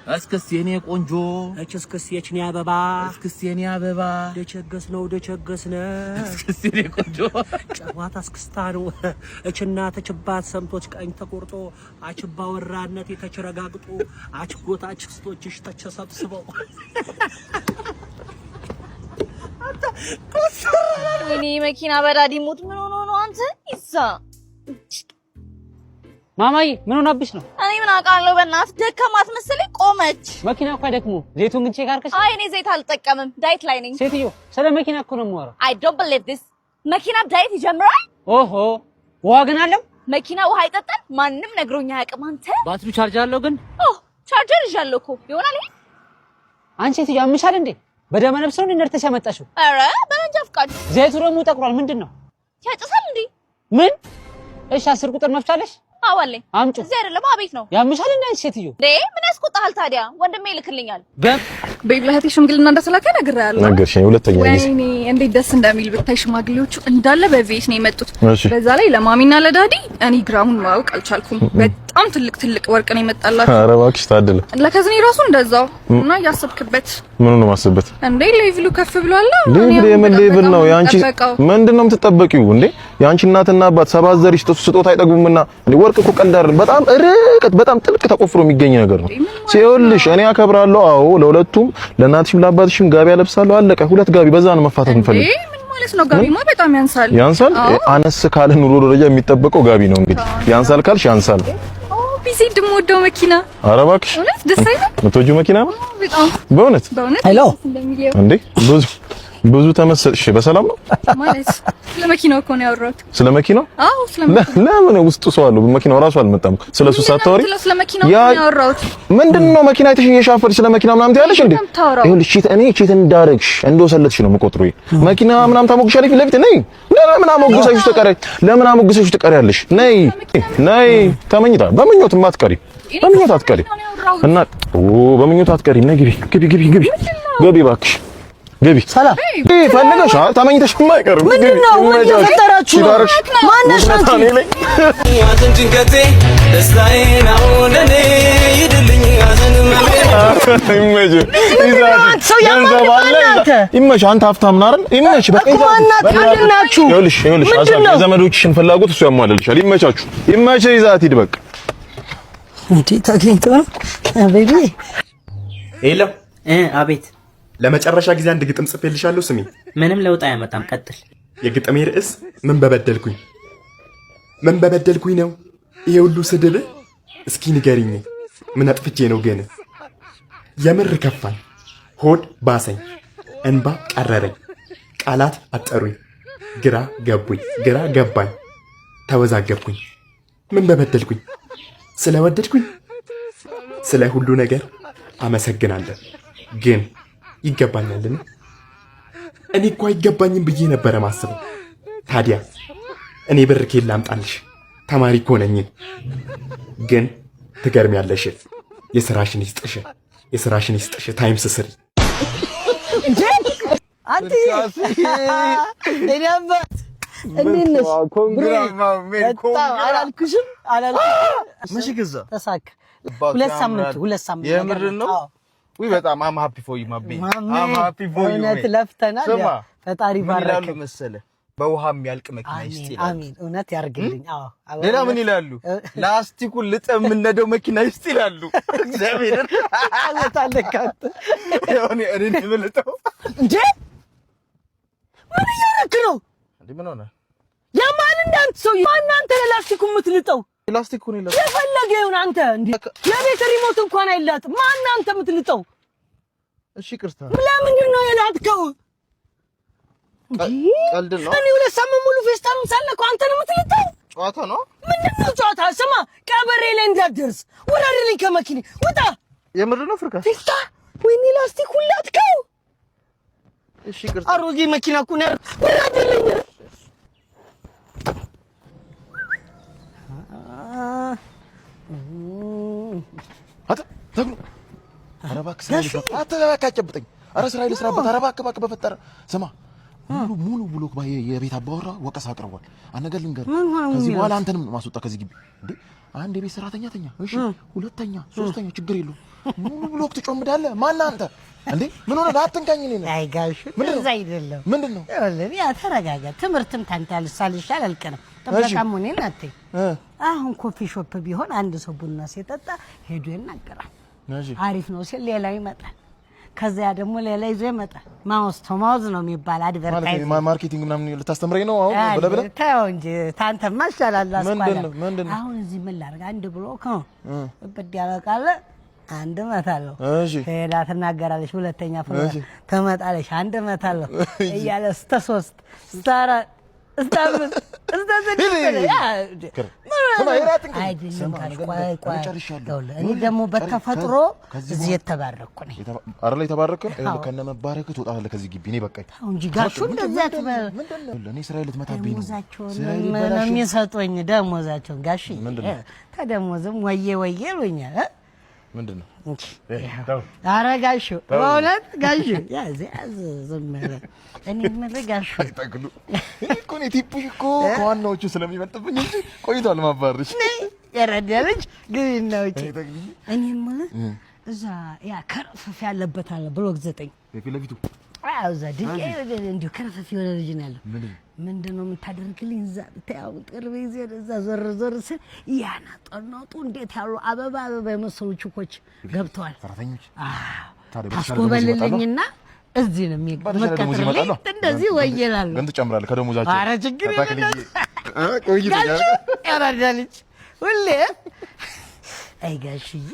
እስክስ የኔ ቆንጆ እስክስ የኔ አበባ እስክስ የኔ አበባ ደቸገስነ እስክስ የኔ ቆንጆ ጨዋታ እስክስታ ነው እችና ተችባት ሰምቶች ቀኝ ተቆርጦ አችባ ወራነት የተቸረጋግጡ አችጎታች ክስቶችሽ ተቸሰብስበው እኔ መኪና በዳዲ ሞት ምን ሆኖ ነው አንተ ይሳ ማማዬ ምን ሆነብሽ ነው? እኔ ምን አውቃለሁ በእናትህ ደከማት መሰለኝ ቆመች። መኪና እኮ አይደክሙ ዘይቱን ግን ቼክ አድርገሽ? አይ እኔ ዘይት አልጠቀምም ዳይት ላይ ነኝ። ሴትዮ ስለ መኪና እኮ ነው የማወራው። I don't believe this መኪና ዳይት ይጀምራል? ኦሆ ውሃ ግን አለው? መኪና ውሃ አይጠጣም? ማንም ነግሮኛ አያውቅም። አንተ ባትሪው ቻርጅ አለው ግን? ቻርጀር ይዣለሁ እኮ ይሆናል። አንቺ ሴትዮ አምሻል እንዴ? በደመ ነፍስ ነው እንደርተሽ ያመጣሽው? ኧረ በመንጃ ፍቃድ። ዘይቱ ደግሞ ጠቅሯል። ምንድነው? ያጨሳል እንዴ? ምን? እሺ 10 ቁጥር መፍቻለሽ? አዋለኝ አምጪ። እዚህ አይደለም አቤት ነው። ያምሻል እንዴ አንቺ ሴትዮ? ምን ያስቆጣሃል ታዲያ? ወንድሜ ይልክልኛል። በብላህቲ ሽምግልና እንደተላከ ነግሬሃለሁ። ነገርሽኝ። ሁለተኛ ጊዜ ወይኔ እንዴት ደስ እንደሚል ብታይ ሽማግሌዎቹ እንዳለ በቪኤት ነው የመጡት። በዛ ላይ ለማሚና ለዳዲ እኔ ግራሙን ማወቅ አልቻልኩም። በጣም ትልቅ ወርቅ ነው የመጣላችሁ። ኧረ እባክሽ ታደለ። ለከዝኔ ራሱ እንደዛው እና ያሰብክበት ምን ነው ማሰበት እንዴ? ሌቭሉ ከፍ ብሏል። ሌቭል የምን ሌቭል ነው? ያንቺ ምንድነው የምትጠበቂው እንዴ? ያንቺ እናትና አባት ሰባት ዘርሽ ስጦታ አይጠግቡምና እንዴ? ወርቅ እኮ ቀልድ አይደለም። በጣም ርቀት በጣም ጥልቅ ተቆፍሮ የሚገኝ ነገር ነው። ሲውልሽ እኔ አከብራለሁ። አዎ ለሁለቱም ለእናትሽም ለአባትሽም ጋቢ አለብሳለሁ። አለቀ። ሁለት ጋቢ በዛ ነው መፋታት እንፈልግ። ምን ማለት ነው? ጋቢማ በጣም ያንሳል። ያንሳል? አነስ ካለ ኑሮ ደረጃ የሚጠበቀው ጋቢ ነው እንግዲህ። ያንሳል ካልሽ ያንሳል። ቢዚ ደሞደው መኪና። ኧረ እባክሽ እውነት ደስ አይልም? የምትወጂው መኪና በጣም በእውነት ሄሎ እንዴ ብዙ ተመሰልሽ። በሰላም ነው ማለት ስለመኪናው እኮ ነው ያወራሁት። ስለመኪናው? አዎ ስለመኪናው። ለምን ውስጡ ሰው አለው? መኪናው ራሱ አልመጣም። ስለሱ ሳታወሪ ስለመኪናው ነው ያወራሁት። ምንድነው መኪና አይተሽ እየሻፈርሽ ስለመኪና ምናምን ትያለሽ እንዴ? ይኸውልሽ እኔ ቺት እንዳረግሽ እንደወሰለትሽ ነው የምቆጥረው። መኪና ምናምን ታሞግሻለሽ ፊት ለፊት ነይ። ለምን አሞግሰሽ ትቀሪያለሽ? ነይ ተመኝታ በምኞትማ አትቀሪ። በምኞት አትቀሪ እና በምኞት አትቀሪ። ነይ ግቢ እባክሽ ግቢ። ሰላም ፈልገሽ ተመኝተሽ ማይቀር ምንድነው? ምን ተፈጠራችሁ? ማነሽ አንቺ? ያንተን ጭንቀቴ ደስታዬ ነው ለኔ ይድልኝ ያዘን ይመች አንተ ሀብታም ነህ አይደል? ይመች በቃ ይዛችሁ ይኸውልሽ የዘመዶችሽን ፍላጎት እሱ ያሟላልሻል። ይመቻችሁ። ይመች ይዛት ሂድ በቃ። እንዴ ታግኝቶ ቤቢ ሄሎ አቤት። ለመጨረሻ ጊዜ አንድ ግጥም ጽፌልሻለሁ ስሚ። ምንም ለውጥ አያመጣም ቀጥል። የግጥሜ ርዕስ ምን በበደልኩኝ ነው ይሄ ሁሉ ስድብ? እስኪ ንገሪኝ ምን አጥፍቼ ነው ግን? የምር ከፋኝ፣ ሆድ ባሰኝ፣ እንባ ቀረረኝ፣ ቃላት አጠሩኝ፣ ግራ ገባኝ፣ ተወዛገብኩኝ። ምን በበደልኩኝ? ስለወደድኩኝ? ስለ ሁሉ ነገር አመሰግናለሁ ግን ይገባኛልን? እኔ እኮ አይገባኝም ብዬ ነበረ ማስበው። ታዲያ እኔ ብር ከየት ላምጣልሽ? ተማሪ እኮ ነኝ። ግን ትገርሚያለሽ። የሥራሽን ይስጥሽ ታይምስ ስሪ። እንዴ አንተ እኔ አባት እንዴት ነሽ? አላልኩሽም? መቼ ገዛ? ተሳካ። ሁለት ሳምንት የምር ነው? ወይ በጣም አም ሃፒ ፎር ዩ ማቤ አም ሃፒ ፎር ዩ። እውነት ለፍተናል። ፈጣሪ ባረከ። ይላሉ መሰለህ በውሃ የሚያልቅ መኪና ይስጥ ይላሉ። አሜን እውነት ያርግልኝ። አዎ ሌላ ምን ይላሉ? ላስቲኩን ልጠም የምነደው መኪና ይስጥ ይላሉ። እግዚአብሔር አለካት እኔ ልጠው እንዴ? ምን እያደረክ ነው እንዴ? ምን ሆነ? የማን እንዳንተ ሰው ማን አንተ ላስቲኩን የምትልጠው? ላስቲኩን ይላል የፈለገ ይሁን አንተ እንዴ የቤት ሪሞት እንኳን አይላጥም። ማን አንተ የምትልጠው? እሺ ቅርታ ለምንድን ነው የላጥከው? ቀልድ ነው። እኔ ሁለት ሳምንት ሙሉ ፌስታሉን ሳለከው አንተ ነው የምትልጠው? ጨዋታ ነው። ምንድነው ጨዋታ? ስማ ቀበሬ ላይ እንዳትደርስ ውረድልኝ ከመኪኔ ውጣ። የምር ነው ፍርካ ፌስታ ወይኔ ላስቲኩን ላጥከው። እሺ ቅርታ አሮጌ መኪና እኮ ነው። ውረድልኝ ተግሉ ኧረ እባክህ ስራ ይልቀቅ። አትበቃ አጨብጠኝ። ኧረ ስራ ይልስራበት። ኧረ እባክህ በፈጠረ ስማ ሙሉ ብሎክ ባይ የቤት አባወራ ወቀሳ አቅርቧል። አነገር ልንገር ከዚህ በኋላ አንተንም ማስወጣ ከዚህ ግቢ እንዴ። አንድ የቤት ሰራተኛ ተኛ፣ እሺ፣ ሁለተኛ፣ ሶስተኛ ችግር የለውም። ሙሉ ብሎክ ትጮምዳለህ። ማን አንተ እንዴ? ምን ሆነ? አትንካኝ ነኝ። አይ ጋሽ እንደዛ አይደለም። ምንድነው? ይኸውልህ ያ ተረጋጋ። ትምህርትም ታንተ ያልሳልሻል አልቀርም። ተበቃም ሆነ እናቴ አሁን ኮፊ ሾፕ ቢሆን አንድ ሰው ቡና ሲጠጣ ሄዶ ይናገራል። አሪፍ ነው ሲል ሌላው ይመጣል። ከዚያ ደግሞ ሌላ ይዞ ይመጣል። ማውስ ቶ ማውዝ ነው የሚባል አድቨርታይዚንግ ማርኬቲንግ ምናምን ልታስተምረኝ ነው አሁን? በለበለ ተው እንጂ ታንተማ ይሻላል። አስኳላ ምንድነው? አሁን እዚህ ምን ላድርግ? አንድ ብሎክ ነው እብድ ያበቃል። አንድ መታለሁ። እሺ ሄዳ ትናገራለች። ሁለተኛ ፍሎር ትመጣለች። አንድ መታለሁ እያለ እስከ 3 እስከ 4 እስከ 5 እስከ 6 እኔ ደግሞ በተፈጥሮ እዚህ የተባረኩ ነኝ። አይደል? የተባረከ ከነ መባረክ ትወጣለህ ከዚህ ግቢ። እኔ በቃኝ እንጂ ጋሹ እንደዛ ትበል። እኔ ስራዬ ልትመታብኝ ነው። ደሞዛቸውን የሚሰጡኝ ደሞዛቸውን ጋሽ ከደሞዝም ወዬ ይሉኛል። ምንድነው? ኧረ ጋሹ በእውነት ጋሹ ያዝ ዝም ብለህ እኔ የምልህ ጋሹ አይጠቅሉ እኮ ነው ቲፕሽ እኮ ከዋናዎቹ ስለሚበልጥብኝ እንጂ ቆይቷል ማባረርሽ። የረዳ ልጅ ግን ነው እኔ የምልህ እዛ ያ ከረፈፍ ያለበት አለ ብሎክ 9 የፊት ለፊቱ እዛ ድንቄ እንዲሁ ከረፈፍ የሆነ ልጅ ነው ያለው። ምንድነው የምታደርግልኝ? እዛ ብታያው ቅርብ ጊዜ እዛ ዞር ስል ያናጠናጡ እንዴት ያሉ አበባ የመሰሉ ችኮች ገብተዋል። ሰራተኞች ታስጎበልልኝና እዚህ ነው የሚመቀጥልኝ። እንደዚህ ወየላሉ ግን ትጨምራለህ ከደሞዛቸው። ኧረ ችግር የለም። ቆይቶ ያራዳ ልጅ ሁሌ አይ ጋሽዬ